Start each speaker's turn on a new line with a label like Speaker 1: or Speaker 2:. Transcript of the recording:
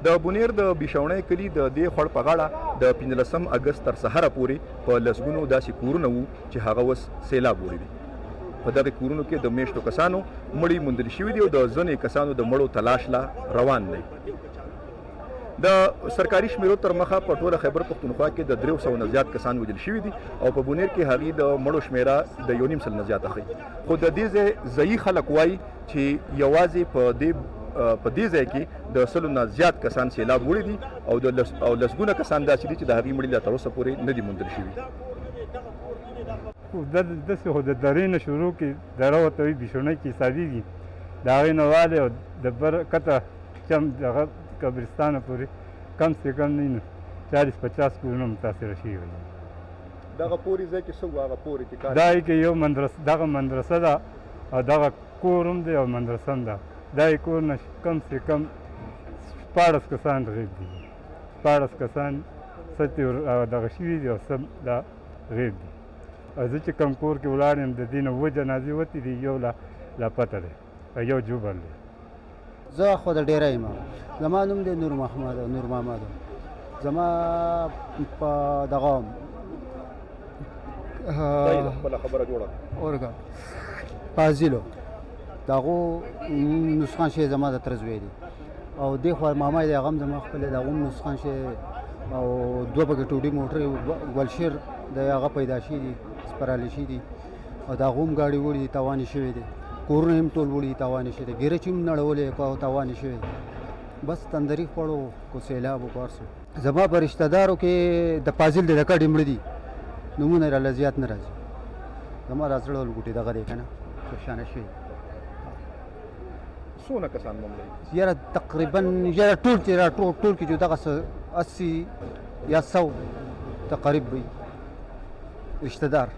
Speaker 1: د بونیر د بشاونۍ کلي د دې خړ په غاړه د 15 اگست تر سهاره پورې په لسګونو داسې کورونه وو چې هغه اوس سیلاب وړي دي. په دغه کورونو کې د میشتو کسانو مړي موندل شوي دي او د ځینې کسانو د مړو تلاش لا روان دی. د سرکاري شمیرو تر مخه په ټوله خیبر پښتونخوا کې د 300 نه زیات کسان وژل شوي دي او په بونیر کې هغې د مړو شمیره د 1.5 نه زیاته ښیي. خو د دې ځای ځایي خلک وایي چې یوازې په دې ځای کې د 100 نه زیات کسان سیلاب وړي دي او لسګونه کسان داسې دي چې د هغې مړي لا تر اوسه پورې نه دي موندل شوي.
Speaker 2: داسې خو د درې نه شروع کې دره ورته وایي بشونۍ کې حسابېږي د هغې نه والې او د بر کته چم دغه قبرستانه پورې کم سے کم نه 40-50 کورونه متاثره شوي وي.
Speaker 1: دغه پورې ځای کې څه وو هغه پورې چې کار
Speaker 2: دا کې یو دغه مدرسه ده او دغه کور هم دی او مدرسه هم ده. دا کور نه کم سے کم 14 کسان غیب دي. 14 کسان څه دغه شوي دي او څه دا غیب دي. زه چې کوم کور کې ولاړ یم د دې نه 7 جنازې وتې دي، یو لا پته دی، یو جوبل دی.
Speaker 3: زه خو د ډیری یم. زما نوم دی نور محمد. زما په دغه
Speaker 1: خپله خبره جوړه
Speaker 3: اورګه فاضلو د هغو نسخان شی زما د تره زوی دی او دې خوا ماما یې د هغه هم زما خپل د هغه هم نسخان شی او 2 پکې ټوډي موټرې ګلشیر د هغه پیدا شوي دي، سپرالی شوي دي او د هغو هم ګاډي وړي دي، تاوانې شوي دي. کورونه هم ټول وړي دي، تاوانې شوي دي. ګیرچ هم نړولې په تاوانې شوي دي. بس تندري خوړو کو سیلاب وکړ. زما په رشته دارو کې د فاضل د کډې مړه دي، نومونه یې راله زیات نه راځي. زما را زړه ولګوټې دغه دی که نه خوشانه شوي.
Speaker 1: څونه کسان مړه
Speaker 3: یاره تقریبا یاره ټول کې جو دغه 80 یا 100 تقریب وي رشته دار.